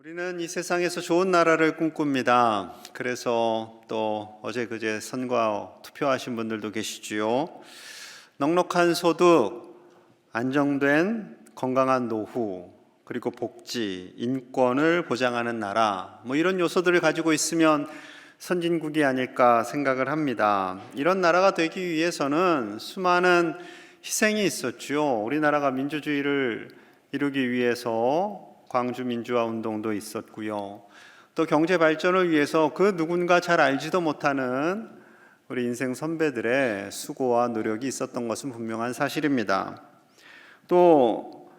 우리는 이 세상에서 좋은 나라를 꿈꿉니다. 그래서 또 어제 그제 선거 투표하신 분들도 계시지요. 넉넉한 소득, 안정된 건강한 노후, 그리고 복지, 인권을 보장하는 나라, 이런 요소들을 가지고 있으면 선진국이 아닐까 생각을 합니다. 이런 나라가 되기 위해서는 수많은 희생이 있었죠. 우리나라가 민주주의를 이루기 위해서 광주 민주화 운동도 있었고요. 또 경제 발전을 위해서 그 누군가 잘 알지도 못하는 우리 인생 선배들의 수고와 노력이 있었던 것은 분명한 사실입니다. 또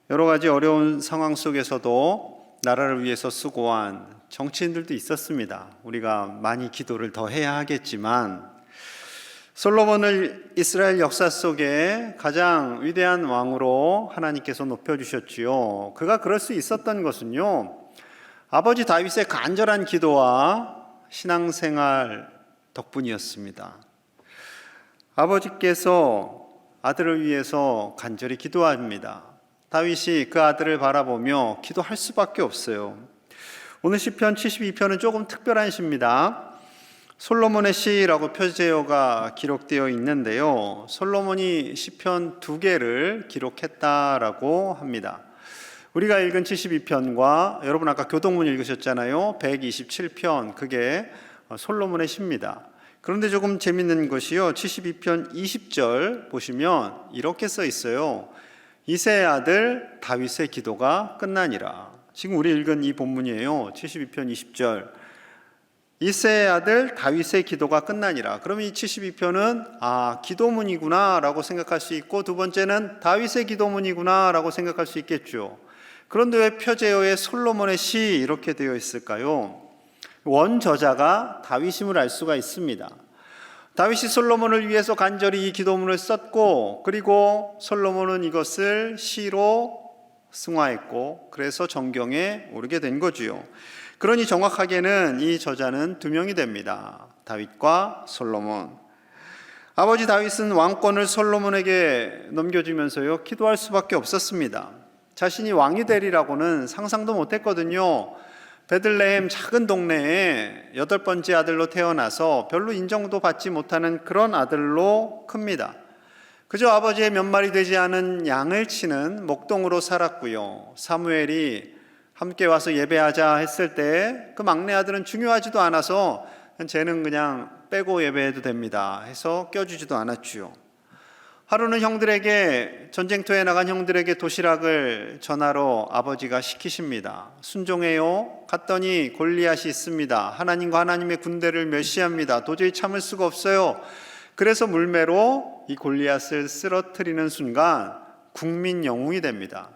여러 가지 어려운 상황 속에서도 나라를 위해서 수고한 정치인들도 있었습니다. 우리가 많이 기도를 더 해야 하겠지만 솔로몬을 이스라엘 역사 속에 가장 위대한 왕으로 하나님께서 높여주셨지요. 그가 그럴 수 있었던 것은요, 아버지 다윗의 간절한 기도와 신앙생활 덕분이었습니다. 아버지께서 아들을 위해서 간절히 기도합니다. 다윗이 그 아들을 바라보며 기도할 수밖에 없어요. 오늘 시편 72편은 조금 특별한 시입니다. 솔로몬의 시라고 표제어가 기록되어 있는데요, 솔로몬이 시편 2개를 기록했다라고 합니다. 우리가 읽은 72편과 여러분 아까 교동문 읽으셨잖아요. 127편, 그게 솔로몬의 시입니다. 그런데 조금 재밌는 것이요, 72편 20절 보시면 이렇게 써 있어요. 이새의 아들 다윗의 기도가 끝나니라. 지금 우리 읽은 이 본문이에요. 72편 20절. 이새의 아들 다윗의 기도가 끝나니라. 그러면 이 72편은 기도문이구나 라고 생각할 수 있고, 두 번째는 다윗의 기도문이구나 라고 생각할 수 있겠죠. 그런데 왜 표제어에 솔로몬의 시 이렇게 되어 있을까요? 원저자가 다윗임을 알 수가 있습니다. 다윗이 솔로몬을 위해서 간절히 이 기도문을 썼고, 그리고 솔로몬은 이것을 시로 승화했고, 그래서 정경에 오르게 된 거지요. 그러니 정확하게는 이 저자는 2명이 됩니다. 다윗과 솔로몬. 아버지 다윗은 왕권을 솔로몬에게 넘겨주면서요, 기도할 수밖에 없었습니다. 자신이 왕이 되리라고는 상상도 못했거든요. 베들레헴 작은 동네에 8번째 아들로 태어나서 별로 인정도 받지 못하는 그런 아들로 큽니다. 그저 아버지의 몇 마리 되지 않은 양을 치는 목동으로 살았고요. 사무엘이 함께 와서 예배하자 했을 때 그 막내 아들은 중요하지도 않아서 쟤는 그냥 빼고 예배해도 됩니다 해서 껴주지도 않았지요. 하루는 형들에게, 전쟁터에 나간 형들에게 도시락을 전하러 아버지가 시키십니다. 순종해요. 갔더니 골리앗이 있습니다. 하나님과 하나님의 군대를 멸시합니다. 도저히 참을 수가 없어요. 그래서 물매로 이 골리앗을 쓰러뜨리는 순간 국민 영웅이 됩니다.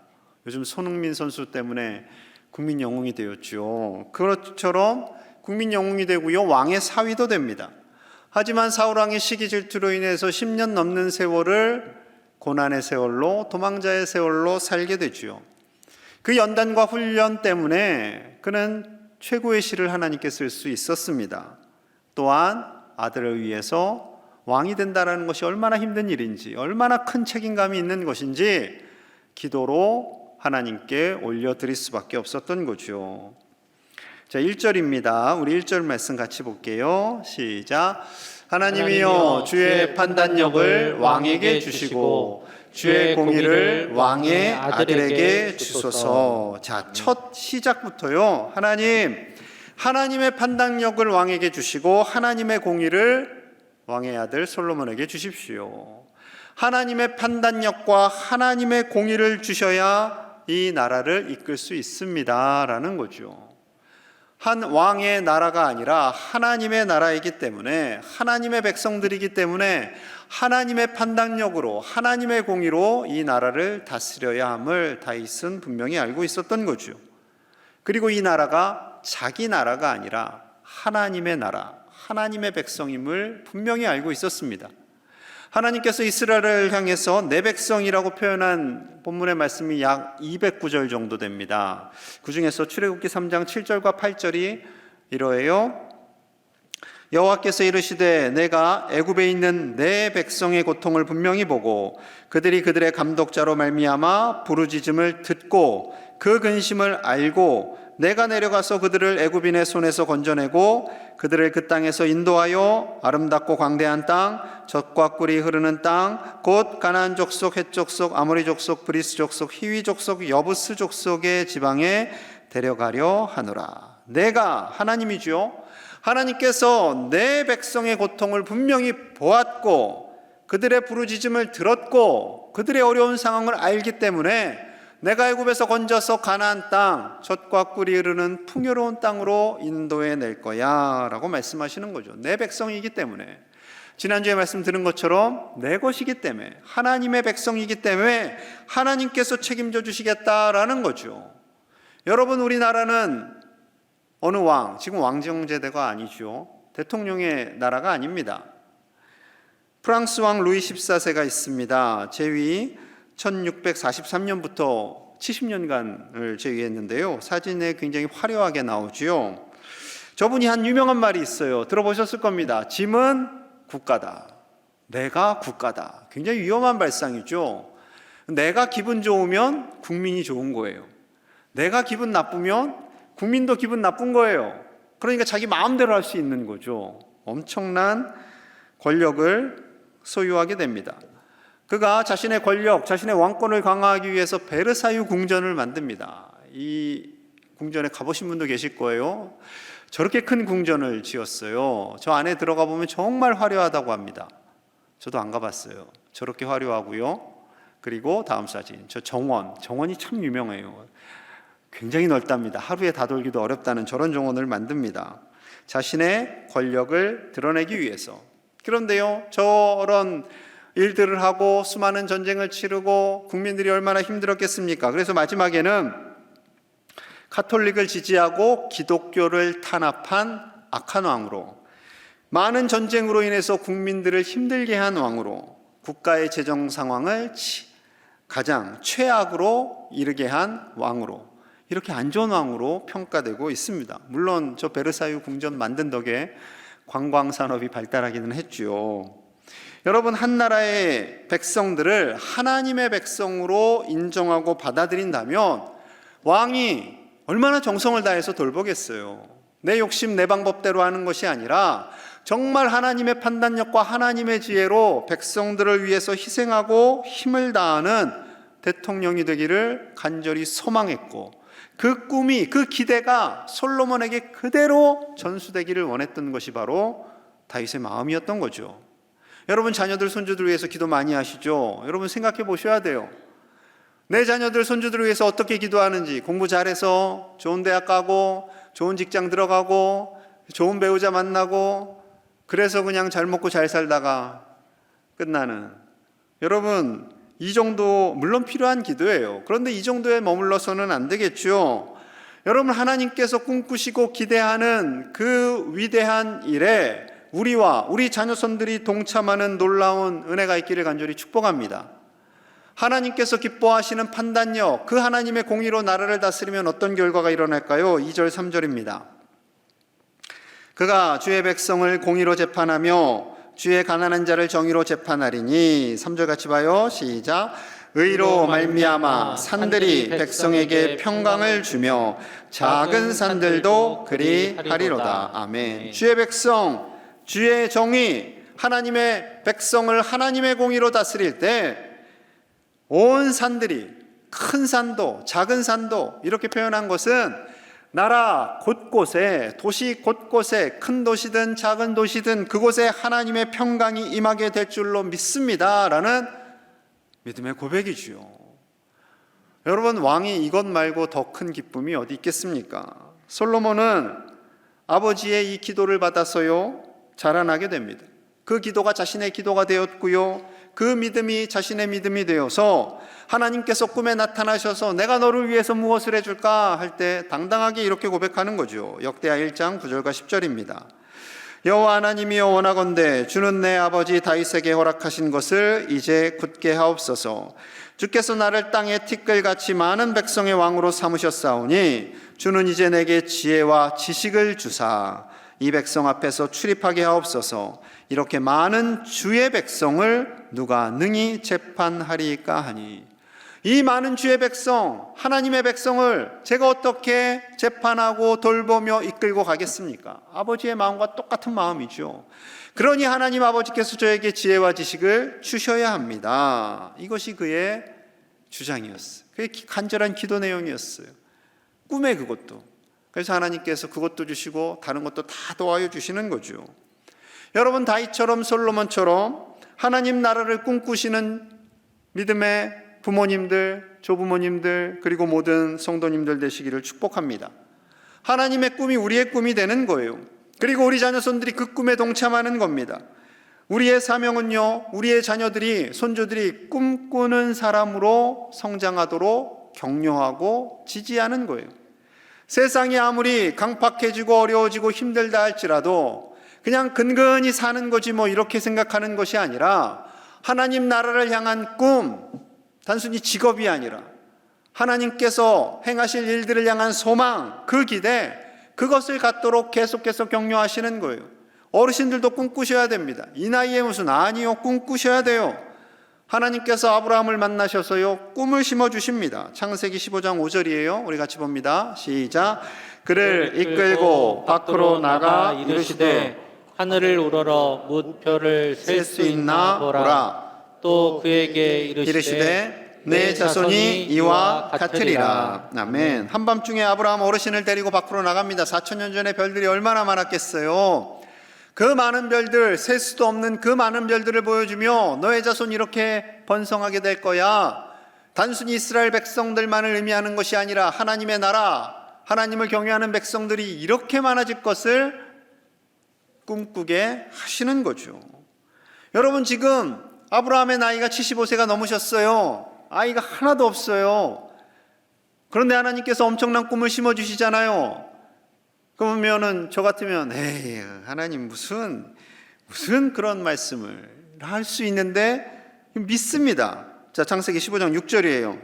요즘 손흥민 선수 때문에 국민 영웅이 되었죠. 그것처럼 국민 영웅이 되고요, 왕의 사위도 됩니다. 하지만 사울왕의 시기 질투로 인해서 10년 넘는 세월을 고난의 세월로, 도망자의 세월로 살게 되죠. 그 연단과 훈련 때문에 그는 최고의 시를 하나님께 쓸 수 있었습니다. 또한 아들을 위해서 왕이 된다는 것이 얼마나 힘든 일인지, 얼마나 큰 책임감이 있는 것인지 기도로 하나님께 올려드릴 수밖에 없었던 거죠. 자, 1절입니다. 우리 1절 말씀 같이 볼게요. 시작. 하나님이여 주의 판단력을 왕에게 주시고 주의 공의를 왕의 아들에게 주소서. 자, 첫 시작부터요, 하나님의 판단력을 왕에게 주시고 하나님의 공의를 왕의 아들 솔로몬에게 주십시오. 하나님의 판단력과 하나님의 공의를 주셔야 이 나라를 이끌 수 있습니다 라는 거죠. 한 왕의 나라가 아니라 하나님의 나라이기 때문에, 하나님의 백성들이기 때문에 하나님의 판단력으로, 하나님의 공의로 이 나라를 다스려야 함을 다윗은 분명히 알고 있었던 거죠. 그리고 이 나라가 자기 나라가 아니라 하나님의 나라, 하나님의 백성임을 분명히 알고 있었습니다. 하나님께서 이스라엘을 향해서 내 백성이라고 표현한 본문의 말씀이 약 209절 정도 됩니다. 그 중에서 출애굽기 3장 7절과 8절이 이러해요. 여호와께서 이르시되 내가 애굽에 있는 내 백성의 고통을 분명히 보고 그들이 그들의 감독자로 말미암아 부르짖음을 듣고 그 근심을 알고 내가 내려가서 그들을 애굽인의 손에서 건져내고 그들을 그 땅에서 인도하여 아름답고 광대한 땅, 젖과 꿀이 흐르는 땅, 곧 가나안 족속, 헷 족속, 아모리 족속, 브리스 족속, 히위 족속, 여부스 족속의 지방에 데려가려 하노라. 내가 하나님이죠. 하나님께서 내 백성의 고통을 분명히 보았고 그들의 부르짖음을 들었고 그들의 어려운 상황을 알기 때문에 내가 애굽에서 건져서 가나안 땅, 젖과 꿀이 흐르는 풍요로운 땅으로 인도해 낼 거야 라고 말씀하시는 거죠. 내 백성이기 때문에, 지난주에 말씀 드린 것처럼 내 것이기 때문에, 하나님의 백성이기 때문에 하나님께서 책임져 주시겠다라는 거죠. 여러분, 우리나라는 어느 왕, 지금 왕정제도가 아니죠. 대통령의 나라가 아닙니다. 프랑스 왕 루이 14세가 있습니다. 제위 1643년부터 70년간을 제위했는데요. 사진에 굉장히 화려하게 나오죠. 저분이 한 유명한 말이 있어요. 들어보셨을 겁니다. 짐은 국가다. 내가 국가다. 굉장히 위험한 발상이죠. 내가 기분 좋으면 국민이 좋은 거예요. 내가 기분 나쁘면 국민도 기분 나쁜 거예요. 그러니까 자기 마음대로 할 수 있는 거죠. 엄청난 권력을 소유하게 됩니다. 그가 자신의 권력, 자신의 왕권을 강화하기 위해서 베르사유 궁전을 만듭니다. 이 궁전에 가보신 분도 계실 거예요. 저렇게 큰 궁전을 지었어요. 저 안에 들어가 보면 정말 화려하다고 합니다. 저도 안 가봤어요. 저렇게 화려하고요. 그리고 다음 사진, 저 정원이 참 유명해요. 굉장히 넓답니다. 하루에 다 돌기도 어렵다는 저런 정원을 만듭니다. 자신의 권력을 드러내기 위해서. 그런데요, 저런 일들을 하고 수많은 전쟁을 치르고 국민들이 얼마나 힘들었겠습니까? 그래서 마지막에는 카톨릭을 지지하고 기독교를 탄압한 악한 왕으로, 많은 전쟁으로 인해서 국민들을 힘들게 한 왕으로, 국가의 재정 상황을 가장 최악으로 이르게 한 왕으로, 이렇게 안 좋은 왕으로 평가되고 있습니다. 물론 저 베르사유 궁전 만든 덕에 관광산업이 발달하기는 했죠. 여러분, 한 나라의 백성들을 하나님의 백성으로 인정하고 받아들인다면 왕이 얼마나 정성을 다해서 돌보겠어요. 내 욕심, 내 방법대로 하는 것이 아니라 정말 하나님의 판단력과 하나님의 지혜로 백성들을 위해서 희생하고 힘을 다하는 대통령이 되기를 간절히 소망했고, 그 꿈이, 그 기대가 솔로몬에게 그대로 전수되기를 원했던 것이 바로 다윗의 마음이었던 거죠. 여러분, 자녀들, 손주들 위해서 기도 많이 하시죠? 여러분, 생각해 보셔야 돼요. 내 자녀들, 손주들을 위해서 어떻게 기도하는지. 공부 잘해서 좋은 대학 가고 좋은 직장 들어가고 좋은 배우자 만나고, 그래서 그냥 잘 먹고 잘 살다가 끝나는, 여러분, 이 정도 물론 필요한 기도예요. 그런데 이 정도에 머물러서는 안 되겠죠. 여러분, 하나님께서 꿈꾸시고 기대하는 그 위대한 일에 우리와 우리 자녀손들이 동참하는 놀라운 은혜가 있기를 간절히 축복합니다. 하나님께서 기뻐하시는 판단력, 그 하나님의 공의로 나라를 다스리면 어떤 결과가 일어날까요? 2절 3절입니다. 그가 주의 백성을 공의로 재판하며 주의 가난한 자를 정의로 재판하리니. 3절 같이 봐요. 시작. 의로 말미암아 산들이 백성에게 평강을 주며 작은 산들도 그리 하리로다. 아멘. 주의 백성, 주의 정의, 하나님의 백성을 하나님의 공의로 다스릴 때 온 산들이, 큰 산도 작은 산도, 이렇게 표현한 것은 나라 곳곳에, 도시 곳곳에, 큰 도시든 작은 도시든 그곳에 하나님의 평강이 임하게 될 줄로 믿습니다 라는 믿음의 고백이지요. 여러분, 왕이 이것 말고 더 큰 기쁨이 어디 있겠습니까? 솔로몬은 아버지의 이 기도를 받아서요 자라나게 됩니다. 그 기도가 자신의 기도가 되었고요, 그 믿음이 자신의 믿음이 되어서 하나님께서 꿈에 나타나셔서 내가 너를 위해서 무엇을 해줄까 할 때 당당하게 이렇게 고백하는 거죠. 역대하 1장 9절과 10절입니다. 여호와 하나님이여, 원하건대 주는 내 아버지 다윗에게 허락하신 것을 이제 굳게 하옵소서. 주께서 나를 땅의 티끌같이 많은 백성의 왕으로 삼으셨사오니 주는 이제 내게 지혜와 지식을 주사 이 백성 앞에서 출입하게 하옵소서. 이렇게 많은 주의 백성을 누가 능히 재판하리까 하니. 이 많은 주의 백성, 하나님의 백성을 제가 어떻게 재판하고 돌보며 이끌고 가겠습니까? 아버지의 마음과 똑같은 마음이죠. 그러니 하나님 아버지께서 저에게 지혜와 지식을 주셔야 합니다. 이것이 그의 주장이었어요. 그의 간절한 기도 내용이었어요. 꿈에 그것도. 그래서 하나님께서 그것도 주시고 다른 것도 다 도와여 주시는 거죠. 여러분, 다윗처럼 솔로몬처럼 하나님 나라를 꿈꾸시는 믿음의 부모님들, 조부모님들, 그리고 모든 성도님들 되시기를 축복합니다. 하나님의 꿈이 우리의 꿈이 되는 거예요. 그리고 우리 자녀손들이 그 꿈에 동참하는 겁니다. 우리의 사명은요, 우리의 자녀들이, 손주들이 꿈꾸는 사람으로 성장하도록 격려하고 지지하는 거예요. 세상이 아무리 강팍해지고 어려워지고 힘들다 할지라도 그냥 근근히 사는 거지 뭐 이렇게 생각하는 것이 아니라 하나님 나라를 향한 꿈, 단순히 직업이 아니라 하나님께서 행하실 일들을 향한 소망, 그 기대, 그것을 갖도록 계속해서 격려하시는 거예요. 어르신들도 꿈꾸셔야 됩니다. 이 나이에 무슨, 아니요, 꿈꾸셔야 돼요. 하나님께서 아브라함을 만나셔서요, 꿈을 심어주십니다. 창세기 15장 5절이에요. 우리 같이 봅니다. 시작. 그를 이끌고 밖으로 나가 이르시되 하늘을 우러러 무표를 셀 수 있나 보라. 또 그에게 이르시되 내 자손이 이와 같으리라. 아멘. 한밤중에 아브라함 어르신을 데리고 밖으로 나갑니다. 4,000년 전에 별들이 얼마나 많았겠어요. 그 많은 별들, 셀 수도 없는 그 많은 별들을 보여주며 너의 자손이 이렇게 번성하게 될 거야. 단순히 이스라엘 백성들만을 의미하는 것이 아니라 하나님의 나라, 하나님을 경외하는 백성들이 이렇게 많아질 것을 꿈꾸게 하시는 거죠. 여러분, 지금 아브라함의 나이가 75세가 넘으셨어요. 아이가 하나도 없어요. 그런데 하나님께서 엄청난 꿈을 심어주시잖아요. 그러면은 저 같으면 에이, 하나님 무슨 그런 말씀을 할 수 있는데 믿습니다. 자, 창세기 15장 6절이에요.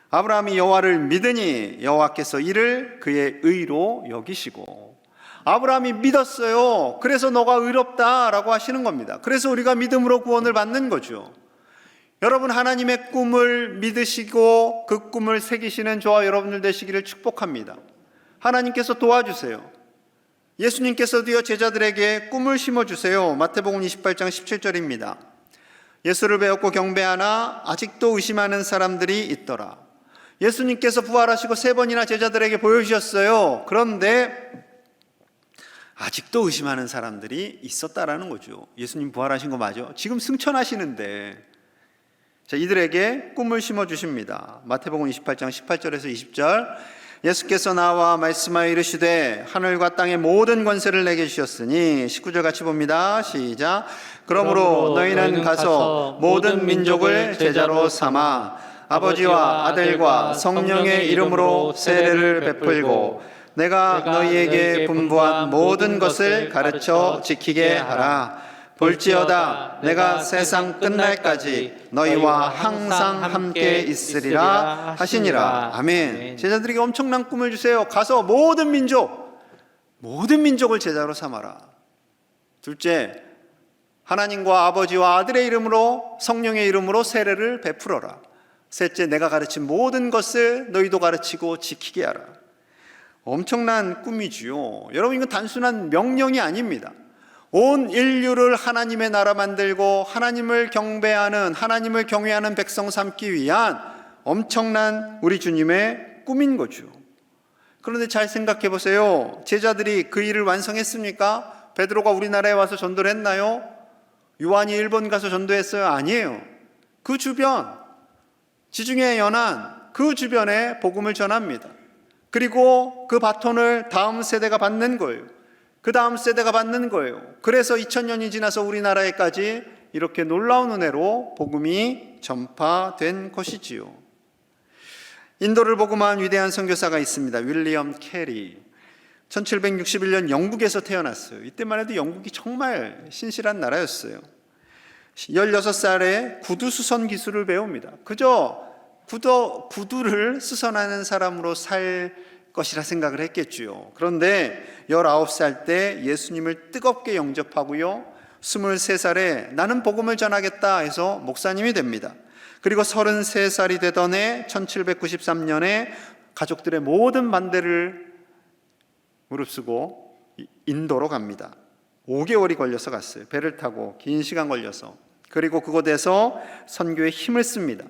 아브라함이 여호와를 믿으니 여호와께서 이를 그의 의로 여기시고. 아브라함이 믿었어요. 그래서 너가 의롭다라고 하시는 겁니다. 그래서 우리가 믿음으로 구원을 받는 거죠. 여러분, 하나님의 꿈을 믿으시고 그 꿈을 새기시는 저와 여러분들 되시기를 축복합니다. 하나님께서 도와주세요. 예수님께서도요, 제자들에게 꿈을 심어주세요. 마태복음 28장 17절입니다. 예수를 배웠고 경배하나 아직도 의심하는 사람들이 있더라. 예수님께서 부활하시고 3번이나 제자들에게 보여주셨어요. 그런데 아직도 의심하는 사람들이 있었다라는 거죠. 예수님 부활하신 거 맞아? 지금 승천하시는데. 자, 이들에게 꿈을 심어주십니다. 마태복음 28장 18절에서 20절. 예수께서 나와 말씀하여 이르시되 하늘과 땅의 모든 권세를 내게 주셨으니. 19절 같이 봅니다. 시작. 그러므로 너희는 가서 모든 민족을 제자로 삼아 아버지와 아들과 성령의 이름으로 세례를 베풀고 내가 너희에게 분부한 모든 것을 가르쳐 지키게 하라. 볼지어다 내가 세상 끝날까지 너희와 항상 함께 있으리라 하시니라. 아멘. 제자들에게 엄청난 꿈을 주세요. 가서 모든 민족을 제자로 삼아라. 둘째, 하나님과 아버지와 아들의 이름으로 성령의 이름으로 세례를 베풀어라. 셋째, 내가 가르친 모든 것을 너희도 가르치고 지키게 하라. 엄청난 꿈이지요. 여러분, 이건 단순한 명령이 아닙니다. 온 인류를 하나님의 나라 만들고 하나님을 경배하는, 하나님을 경외하는 백성 삼기 위한 엄청난 우리 주님의 꿈인 거죠. 그런데 잘 생각해 보세요. 제자들이 그 일을 완성했습니까? 베드로가 우리나라에 와서 전도를 했나요? 요한이 일본 가서 전도했어요? 아니에요. 그 주변, 지중해 연안 그 주변에 복음을 전합니다. 그리고 그 바톤을 다음 세대가 받는 거예요. 그 다음 세대가 받는 거예요. 그래서 2000년이 지나서 우리나라에까지 이렇게 놀라운 은혜로 복음이 전파된 것이지요. 인도를 복음한 위대한 선교사가 있습니다. 윌리엄 캐리. 1761년 영국에서 태어났어요. 이때만 해도 영국이 정말 신실한 나라였어요. 16살에 구두 수선 기술을 배웁니다. 그저 구두를 수선하는 사람으로 살 것이라 생각을 했겠지요. 그런데 19살 때 예수님을 뜨겁게 영접하고요, 23살에 나는 복음을 전하겠다 해서 목사님이 됩니다. 그리고 33살이 되던 해 1793년에 가족들의 모든 반대를 무릅쓰고 인도로 갑니다. 5개월이 걸려서 갔어요. 배를 타고 긴 시간 걸려서. 그리고 그곳에서 선교에 힘을 씁니다.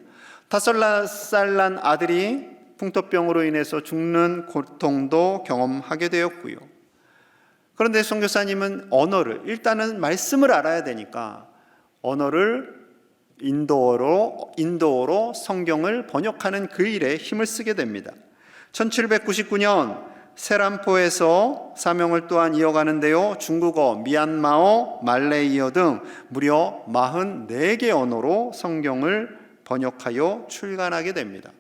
5살 난 아들이 풍토병으로 인해서 죽는 고통도 경험하게 되었고요. 그런데 선교사님은 언어를, 일단은 말씀을 알아야 되니까 언어를 인도어로 성경을 번역하는 그 일에 힘을 쓰게 됩니다. 1799년 세람포에서 사명을 또한 이어가는데요. 중국어, 미얀마어, 말레이어 등 무려 44개 언어로 성경을 번역하여 출간하게 됩니다.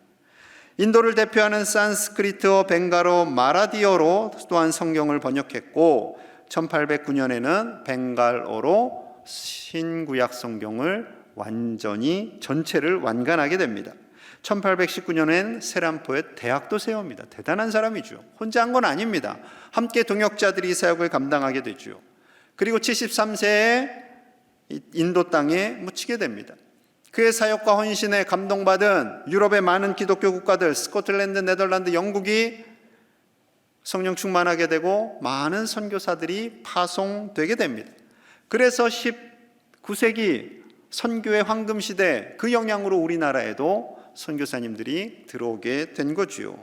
인도를 대표하는 산스크리트어, 벵갈어, 마라디어로 또한 성경을 번역했고 1809년에는 벵갈어로 신구약 성경을 완전히 전체를 완간하게 됩니다. 1819년엔 세람포에 대학도 세웁니다. 대단한 사람이죠. 혼자 한 건 아닙니다. 함께 동역자들이 사역을 감당하게 되죠. 그리고 73세에 인도 땅에 묻히게 됩니다. 그의 사역과 헌신에 감동받은 유럽의 많은 기독교 국가들, 스코틀랜드, 네덜란드, 영국이 성령 충만하게 되고 많은 선교사들이 파송되게 됩니다. 그래서 19세기 선교의 황금시대, 그 영향으로 우리나라에도 선교사님들이 들어오게 된 거죠.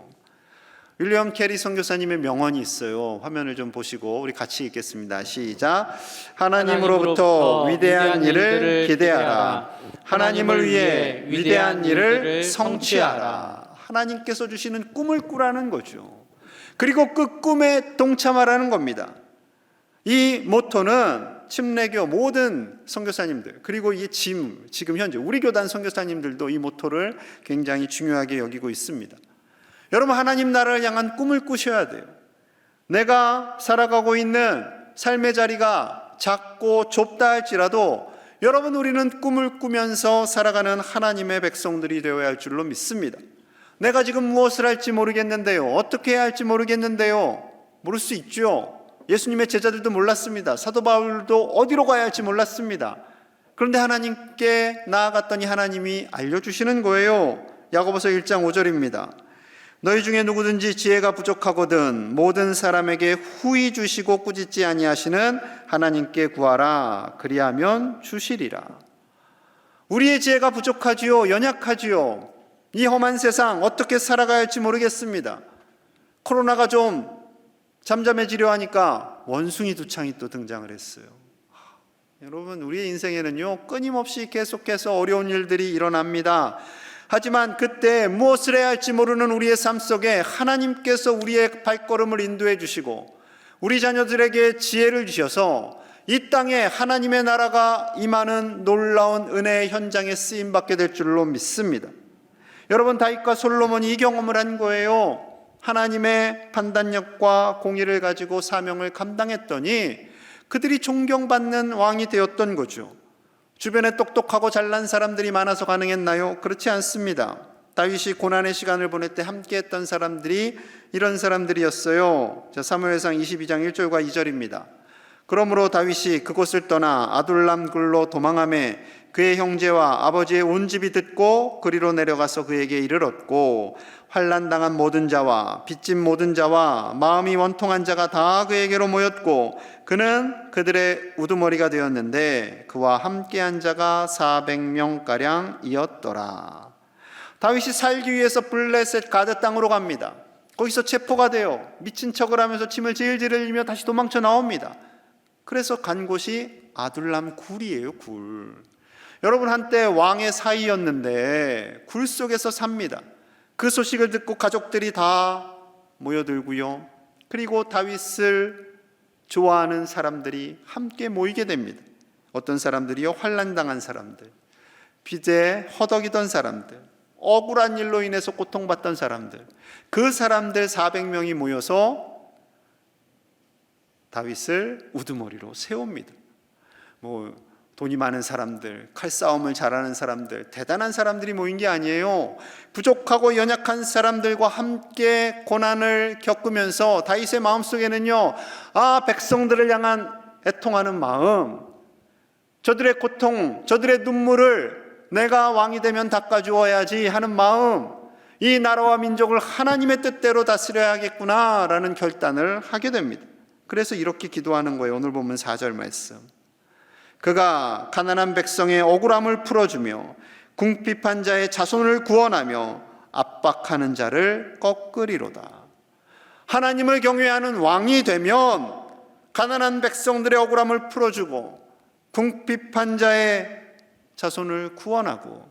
윌리엄 캐리 선교사님의 명언이 있어요. 화면을 좀 보시고 우리 같이 읽겠습니다. 시작. 하나님으로부터 위대한 일을 기대하라. 하나님을 위해 위대한 일을 성취하라. 하나님께서 주시는 꿈을 꾸라는 거죠. 그리고 그 꿈에 동참하라는 겁니다. 이 모토는 침례교 모든 선교사님들, 그리고 지금 현재 우리 교단 선교사님들도 이 모토를 굉장히 중요하게 여기고 있습니다. 여러분, 하나님 나라를 향한 꿈을 꾸셔야 돼요. 내가 살아가고 있는 삶의 자리가 작고 좁다 할지라도 여러분, 우리는 꿈을 꾸면서 살아가는 하나님의 백성들이 되어야 할 줄로 믿습니다. 내가 지금 무엇을 할지 모르겠는데요, 어떻게 해야 할지 모르겠는데요, 모를 수 있죠. 예수님의 제자들도 몰랐습니다. 사도 바울도 어디로 가야 할지 몰랐습니다. 그런데 하나님께 나아갔더니 하나님이 알려주시는 거예요. 야고보서 1장 5절입니다. 너희 중에 누구든지 지혜가 부족하거든 모든 사람에게 후히 주시고 꾸짖지 아니하시는 하나님께 구하라. 그리하면 주시리라. 우리의 지혜가 부족하지요, 연약하지요. 이 험한 세상 어떻게 살아가야 할지 모르겠습니다. 코로나가 좀 잠잠해지려 하니까 원숭이 두창이 또 등장을 했어요. 여러분, 우리의 인생에는요, 끊임없이 계속해서 어려운 일들이 일어납니다. 하지만 그때 무엇을 해야 할지 모르는 우리의 삶 속에 하나님께서 우리의 발걸음을 인도해 주시고 우리 자녀들에게 지혜를 주셔서 이 땅에 하나님의 나라가 임하는 놀라운 은혜의 현장에 쓰임받게 될 줄로 믿습니다. 여러분, 다윗과 솔로몬이 이 경험을 한 거예요. 하나님의 판단력과 공의를 가지고 사명을 감당했더니 그들이 존경받는 왕이 되었던 거죠. 주변에 똑똑하고 잘난 사람들이 많아서 가능했나요? 그렇지 않습니다. 다윗이 고난의 시간을 보낼 때 함께했던 사람들이 이런 사람들이었어요. 사무엘상 22장 1절과 2절입니다. 그러므로 다윗이 그곳을 떠나 아둘람 굴로 도망하매 그의 형제와 아버지의 온 집이 듣고 그리로 내려가서 그에게 이르렀고 환난당한 모든 자와 빚진 모든 자와 마음이 원통한 자가 다 그에게로 모였고 그는 그들의 우두머리가 되었는데 그와 함께한 자가 400명가량이었더라. 다윗이 살기 위해서 블레셋 가드 땅으로 갑니다. 거기서 체포가 돼요. 미친 척을 하면서 침을 질질 흘리며 다시 도망쳐 나옵니다. 그래서 간 곳이 아둘람 굴이에요. 굴. 여러분, 한때 왕의 사이였는데 굴 속에서 삽니다. 그 소식을 듣고 가족들이 다 모여들고요. 그리고 다윗을 좋아하는 사람들이 함께 모이게 됩니다. 어떤 사람들이요? 환난당한 사람들, 빚에 허덕이던 사람들, 억울한 일로 인해서 고통받던 사람들, 그 사람들 400명이 모여서 다윗을 우두머리로 세웁니다. 돈이 많은 사람들, 칼싸움을 잘하는 사람들, 대단한 사람들이 모인 게 아니에요. 부족하고 연약한 사람들과 함께 고난을 겪으면서 다윗의 마음속에는요, 백성들을 향한 애통하는 마음, 저들의 고통, 저들의 눈물을 내가 왕이 되면 닦아주어야지 하는 마음, 이 나라와 민족을 하나님의 뜻대로 다스려야겠구나라는 결단을 하게 됩니다. 그래서 이렇게 기도하는 거예요. 오늘 보면 4절 말씀. 그가 가난한 백성의 억울함을 풀어주며 궁핍한 자의 자손을 구원하며 압박하는 자를 꺾으리로다. 하나님을 경외하는 왕이 되면 가난한 백성들의 억울함을 풀어주고 궁핍한 자의 자손을 구원하고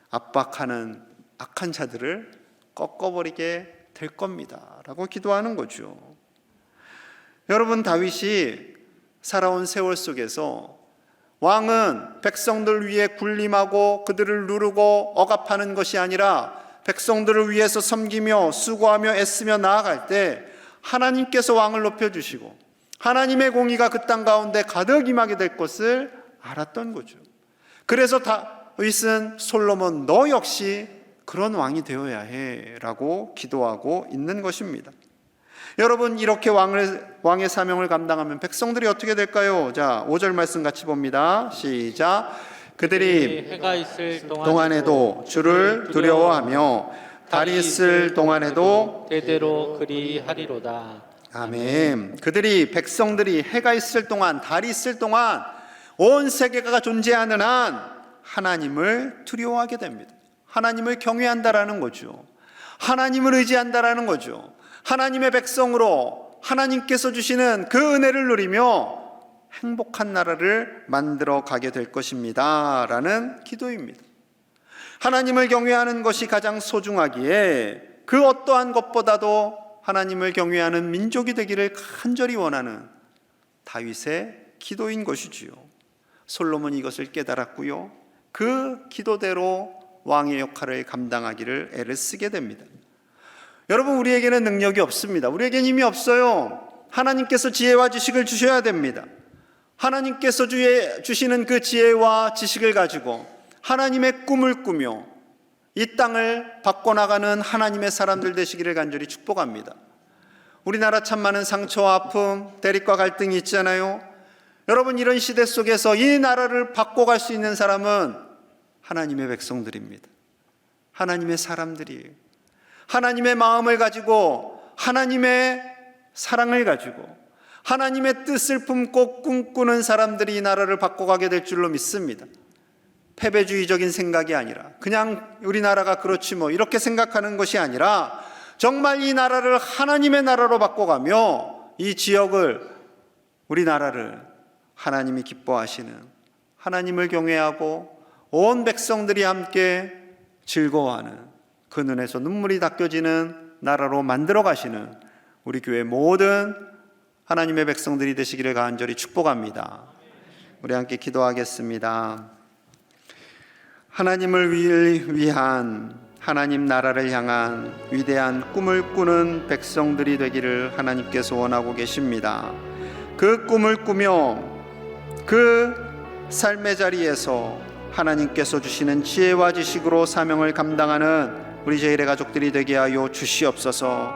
압박하는 악한 자들을 꺾어버리게 될 겁니다 라고 기도하는 거죠. 여러분, 다윗이 살아온 세월 속에서 왕은 백성들 위해 군림하고 그들을 누르고 억압하는 것이 아니라 백성들을 위해서 섬기며 수고하며 애쓰며 나아갈 때 하나님께서 왕을 높여주시고 하나님의 공의가 그 땅 가운데 가득 임하게 될 것을 알았던 거죠. 그래서 다윗은 솔로몬 너 역시 그런 왕이 되어야 해 라고 기도하고 있는 것입니다. 여러분, 이렇게 왕의 사명을 감당하면 백성들이 어떻게 될까요? 자, 5절 말씀 같이 봅니다. 시작. 그들이 해가 있을 동안에도 주를 두려워하며 달이 있을 동안에도 대대로 그리하리로다. 아멘. 백성들이 해가 있을 동안, 달이 있을 동안, 온 세계가 존재하는 한 하나님을 두려워하게 됩니다. 하나님을 경외한다라는 거죠. 하나님을 의지한다라는 거죠. 하나님의 백성으로 하나님께서 주시는 그 은혜를 누리며 행복한 나라를 만들어 가게 될 것입니다 라는 기도입니다. 하나님을 경외하는 것이 가장 소중하기에 그 어떠한 것보다도 하나님을 경외하는 민족이 되기를 간절히 원하는 다윗의 기도인 것이지요. 솔로몬이 이것을 깨달았고요, 그 기도대로 왕의 역할을 감당하기를 애를 쓰게 됩니다. 여러분, 우리에게는 능력이 없습니다. 우리에게는 힘이 없어요. 하나님께서 지혜와 지식을 주셔야 됩니다. 하나님께서 주시는 그 지혜와 지식을 가지고 하나님의 꿈을 꾸며 이 땅을 바꿔나가는 하나님의 사람들 되시기를 간절히 축복합니다. 우리나라 참 많은 상처와 아픔, 대립과 갈등이 있잖아요. 여러분, 이런 시대 속에서 이 나라를 바꿔갈 수 있는 사람은 하나님의 백성들입니다. 하나님의 사람들이에요. 하나님의 마음을 가지고 하나님의 사랑을 가지고 하나님의 뜻을 품고 꿈꾸는 사람들이 이 나라를 바꿔가게 될 줄로 믿습니다. 패배주의적인 생각이 아니라 그냥 우리나라가 그렇지 뭐 이렇게 생각하는 것이 아니라 정말 이 나라를 하나님의 나라로 바꿔가며 이 지역을, 우리나라를 하나님이 기뻐하시는, 하나님을 경외하고 온 백성들이 함께 즐거워하는, 그 눈에서 눈물이 닦여지는 나라로 만들어 가시는 우리 교회 모든 하나님의 백성들이 되시기를 간절히 축복합니다. 우리 함께 기도하겠습니다. 하나님을 위한, 하나님 나라를 향한 위대한 꿈을 꾸는 백성들이 되기를 하나님께서 원하고 계십니다. 그 꿈을 꾸며 그 삶의 자리에서 하나님께서 주시는 지혜와 지식으로 사명을 감당하는 우리 제일의 가족들이 되게 하여 주시옵소서.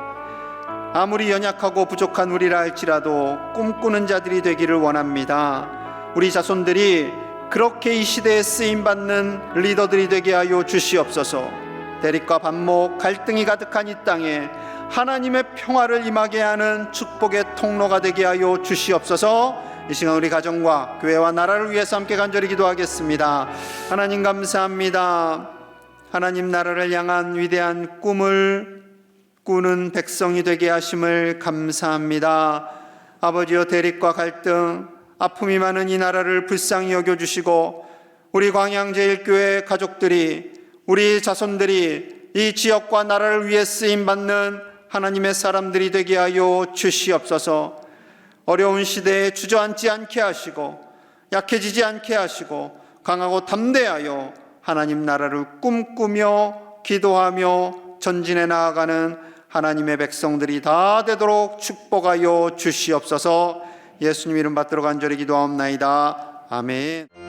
아무리 연약하고 부족한 우리라 할지라도 꿈꾸는 자들이 되기를 원합니다. 우리 자손들이 그렇게 이 시대에 쓰임받는 리더들이 되게 하여 주시옵소서. 대립과 반목, 갈등이 가득한 이 땅에 하나님의 평화를 임하게 하는 축복의 통로가 되게 하여 주시옵소서. 이 시간 우리 가정과 교회와 나라를 위해서 함께 간절히 기도하겠습니다. 하나님 감사합니다. 하나님 나라를 향한 위대한 꿈을 꾸는 백성이 되게 하심을 감사합니다. 아버지여, 대립과 갈등, 아픔이 많은 이 나라를 불쌍히 여겨주시고 우리 광양제일교회 가족들이, 우리 자손들이 이 지역과 나라를 위해 쓰임받는 하나님의 사람들이 되게 하여 주시옵소서. 어려운 시대에 주저앉지 않게 하시고 약해지지 않게 하시고 강하고 담대하여 하나님 나라를 꿈꾸며 기도하며 전진해 나아가는 하나님의 백성들이 다 되도록 축복하여 주시옵소서. 예수님 이름 받들어 간절히 기도하옵나이다. 아멘.